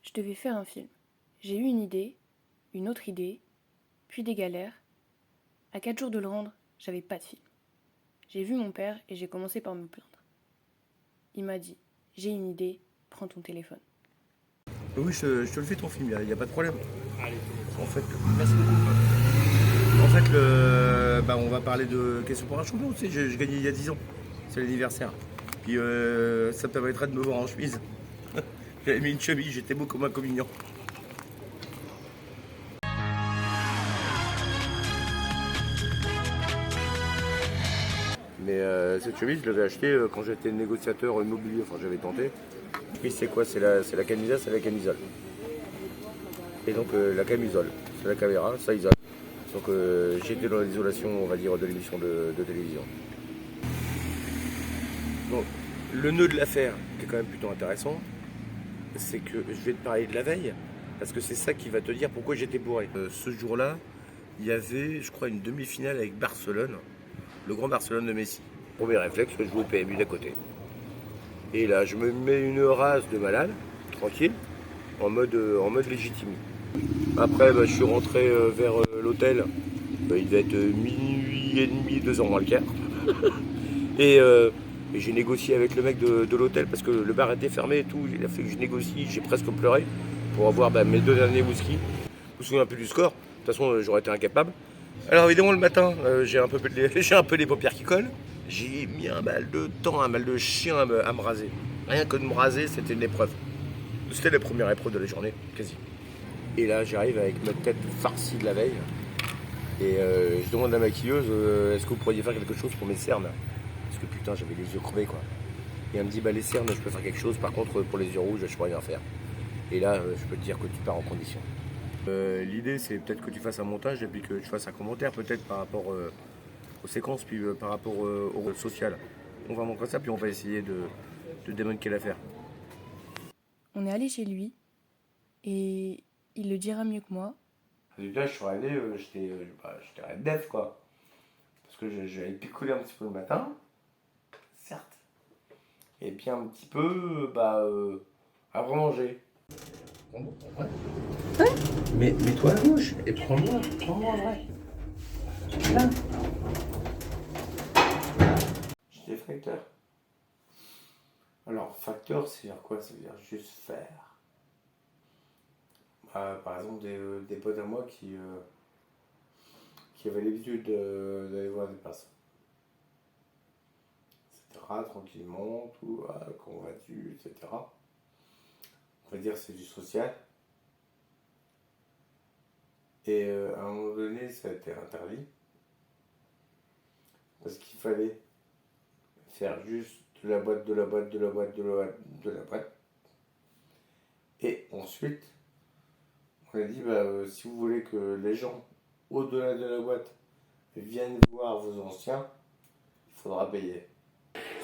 Je devais faire un film. J'ai eu une idée, une autre idée, puis des galères. À 4 jours de le rendre, j'avais pas de film. J'ai vu mon père et j'ai commencé par me plaindre. Il m'a dit, j'ai une idée, prends ton téléphone. Oui, je te le fais ton film, il n'y a pas de problème. En fait, Merci beaucoup. on va parler de Question pour un champion. Tu sais, j'ai gagné il y a 10 ans. C'est l'anniversaire. Puis ça me permettra de me voir en chemise. J'avais mis une chemise, j'étais beau comme un communion. Mais cette chemise, je l'avais achetée quand j'étais négociateur immobilier. Enfin, j'avais tenté. Puis c'est quoi? C'est la camisa, c'est la camisole. Et donc la camisole, c'est la caméra, ça isole. Donc j'étais dans l'isolation, on va dire, de l'émission de télévision. Donc le nœud de l'affaire, qui est quand même plutôt intéressant, c'est que je vais te parler de la veille, parce que c'est ça qui va te dire pourquoi j'étais bourré. Ce jour-là, il y avait, je crois, une demi-finale avec Barcelone, le grand Barcelone de Messi. Premier réflexe, je joue au PMU d'à côté. Et là, je me mets une race de malade, tranquille, en mode légitime. Après, je suis rentré vers l'hôtel. Il devait être minuit et demi, 2h moins le quart. Et j'ai négocié avec le mec de l'hôtel parce que le bar était fermé et tout. Il a fait que je négocie, j'ai presque pleuré pour avoir mes 2 derniers whisky. Je me souviens un peu du score. De toute façon, j'aurais été incapable. Alors évidemment, le matin, j'ai un peu les paupières qui collent. J'ai mis un mal de temps, un mal de chien à me raser. Rien que de me raser, c'était une épreuve. C'était la première épreuve de la journée, quasi. Et là, j'arrive avec ma tête farcie de la veille. Et je demande à la maquilleuse, est-ce que vous pourriez faire quelque chose pour mes cernes? Parce que putain, j'avais les yeux crevés, quoi. Et elle me dit, les cernes, je peux faire quelque chose. Par contre, pour les yeux rouges, je peux rien faire. Et là, je peux te dire que tu pars en condition. L'idée, c'est peut-être que tu fasses un montage et puis que tu fasses un commentaire, peut-être par rapport aux séquences, puis par rapport au social. On va montrer ça, puis on va essayer de démonter l'affaire. On est allé chez lui et il le dira mieux que moi. Résultat, je suis allé, j'étais red def, quoi. Parce que j'avais picolé un petit peu le matin, certes. Et puis un petit peu, avant manger. Bon, ouais. Ouais. Mais mets-toi à gauche et prends-moi vrai. Là. J'étais facteur. Alors, facteur, c'est dire quoi? Ça veut dire juste faire. Par exemple, des potes à moi qui avaient l'habitude d'aller voir des personnes. Etc. Tranquillement, tout, comment vas-tu, etc. On va dire c'est du social. Et à un moment donné, ça a été interdit. Parce qu'il fallait faire juste de la boîte. Et ensuite, on a dit, si vous voulez que les gens, au-delà de la boîte, viennent voir vos anciens, il faudra payer.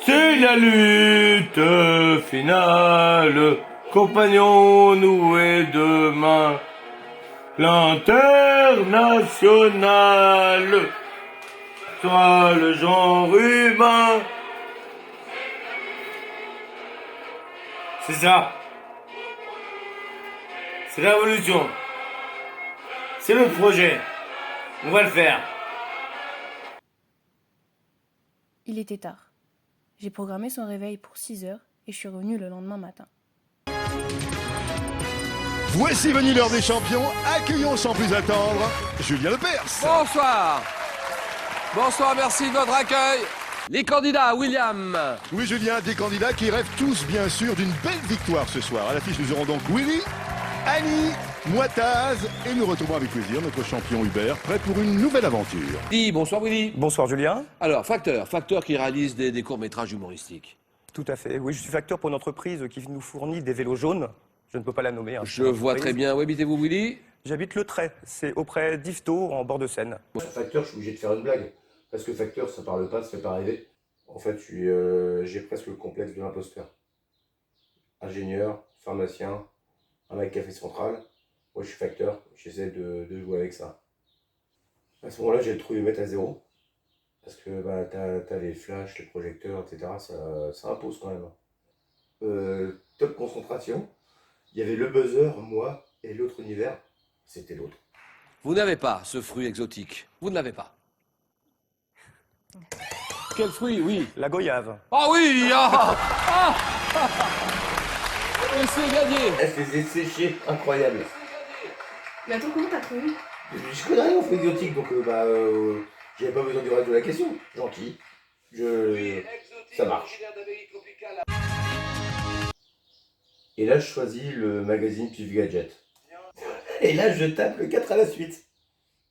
C'est la lutte finale, compagnons noués de main, l'international, toi le genre humain. C'est ça. C'est la révolution. C'est le projet. On va le faire. Il était tard. J'ai programmé son réveil pour 6 heures et je suis revenue le lendemain matin. Voici venu l'heure des champions. Accueillons sans plus attendre Julien Lepers. Bonsoir. Bonsoir, merci de votre accueil. Les candidats, William. Oui, Julien, des candidats qui rêvent tous, bien sûr, d'une belle victoire ce soir. À l'affiche, nous aurons donc Willy, Annie, Moitaz et nous retrouvons avec plaisir notre champion Hubert, prêt pour une nouvelle aventure. Bonsoir Willy. Bonsoir Julien. Alors, Facteur qui réalise des courts-métrages humoristiques. Tout à fait. Oui, je suis facteur pour une entreprise qui nous fournit des vélos jaunes. Je ne peux pas la nommer. Je vois très bien. Où habitez-vous, Willy? J'habite Le Trait. C'est auprès d'Yvetot, en bord de Seine. Facteur, je suis obligé de faire une blague. Parce que facteur, ça parle pas, ça fait pas rêver. En fait, j'ai presque le complexe de l'imposteur. Ingénieur, pharmacien, un mec café central. Moi, je suis facteur. J'essaie de jouer avec ça. À ce moment-là, j'ai trouvé mettre à zéro. Parce que t'as les flashs, les projecteurs, etc. Ça impose quand même. Top concentration. Il y avait le buzzer, moi, et l'autre univers, c'était l'autre. Vous n'avez pas ce fruit exotique. Vous ne l'avez pas. Quel fruit, oui. La goyave. Ah oui Et c'est gagné. Elle les a séchés, incroyable. Mais attends, comment t'as trouvé? Je connais rien au fruit exotique, donc j'avais pas besoin du reste de la question. Gentil. Ça marche. Et là, je choisis le magazine Pif Gadget. Et là, je tape le 4 à la suite.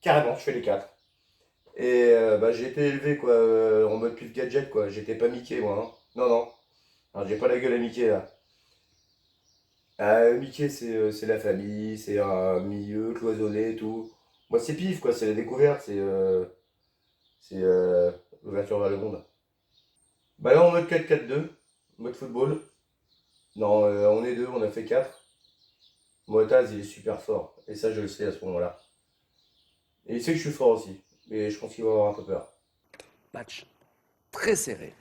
Carrément, je fais les 4. Et j'ai été élevé quoi, en mode Pif Gadget, quoi. J'étais pas Mickey, moi. Hein. Non, non. Alors, j'ai pas la gueule à Mickey, là. Mickey, c'est la famille, c'est un milieu cloisonné et tout. Moi, c'est Pif, quoi. C'est la découverte, c'est l'ouverture vers le monde. Bah là, en mode 4-4-2, mode football. Non, on est deux, on a fait 4. Motaz, il est super fort. Et ça, je le sais à ce moment-là. Et il sait que je suis fort aussi. Mais je pense qu'il va avoir un peu peur. Match très serré.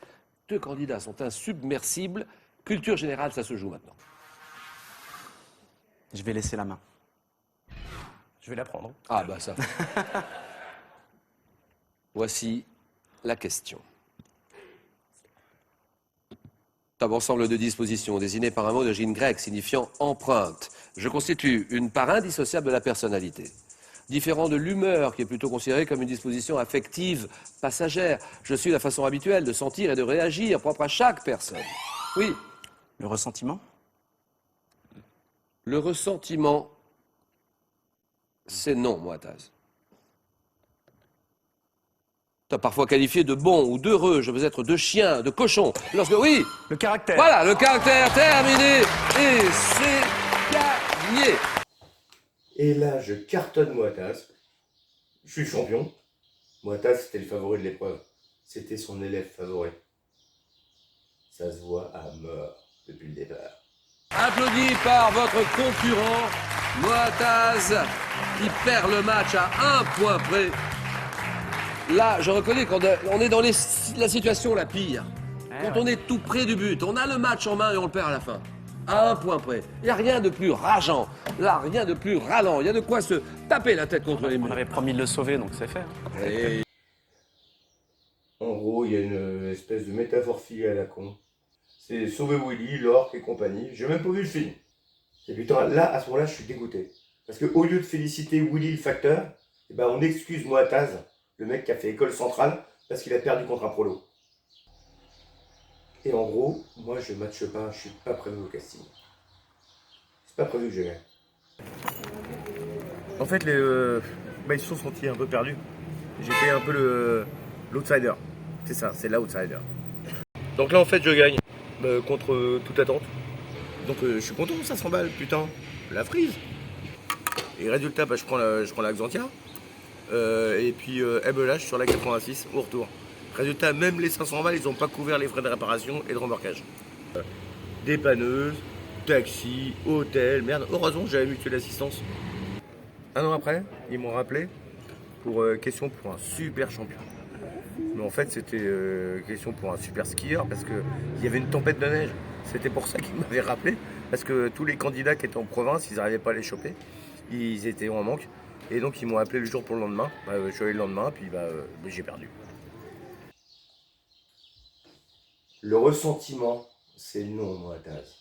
Deux candidats sont insubmersibles. Culture générale, ça se joue maintenant. Je vais laisser la main. Je vais la prendre. Ah bah ça. Voici la question. Un ensemble de dispositions désignées par un mot d'origine grecque signifiant empreinte. Je constitue une part indissociable de la personnalité. Différent de l'humeur, qui est plutôt considérée comme une disposition affective, passagère. Je suis la façon habituelle de sentir et de réagir, propre à chaque personne. Oui, Le ressentiment? le ressentiment, c'est non, Moitaz. Tu as parfois qualifié de bon ou d'heureux, je veux être de chien, de cochon. Lorsque, oui, Le caractère. voilà, le caractère terminé et c'est gagné. Et là, je cartonne Moitaz. Je suis champion. Moitaz, c'était le favori de l'épreuve. C'était son élève favori. Ça se voit à mort depuis le départ. Applaudi par votre concurrent, Moitaz, qui perd le match à 1 point près. Là, je reconnais qu'on est dans la situation la pire. Quand on est tout près du but, on a le match en main et on le perd à la fin. À 1 point près. Il n'y a rien de plus rageant. Là, rien de plus ralent. Il y a de quoi se taper la tête contre les On murs. avait promis de le sauver, donc c'est fait. Et En gros, il y a une espèce de métaphore filée à la con. C'est sauver Willy, l'orque et compagnie. J'ai même pas vu le film. Et putain, là, à ce moment-là, je suis dégoûté. Parce qu'au lieu de féliciter Willy le facteur, eh ben, on excuse Moitaz, le mec qui a fait école centrale, parce qu'il a perdu contre un prolo. Et en gros, moi je matche pas, je suis pas prévu au casting. C'est pas prévu que je gagne. En fait, ils se sont sentis un peu perdus. J'étais un peu l'outsider. C'est ça, c'est l'outsider. Donc là, en fait, je gagne contre toute attente. Donc je suis content, ça s'emballe, putain. La frise. Et résultat, je prends la Xantia. Et puis elle me lâche sur la 86 au retour. Résultat, même les 500 balles, ils n'ont pas couvert les frais de réparation et de remorquage. Dépanneuse, taxi, hôtel, merde. Heureusement, j'avais mutuelle d'assistance. Un an après, ils m'ont rappelé pour question pour un super champion. Mais en fait, c'était question pour un super skieur parce qu'il y avait une tempête de neige. C'était pour ça qu'ils m'avaient rappelé. Parce que tous les candidats qui étaient en province, ils n'arrivaient pas à les choper. Ils étaient en manque. Et donc, ils m'ont appelé le jour pour le lendemain. Je suis allé le lendemain, puis j'ai perdu. Le ressentiment, c'est non, Moitaz.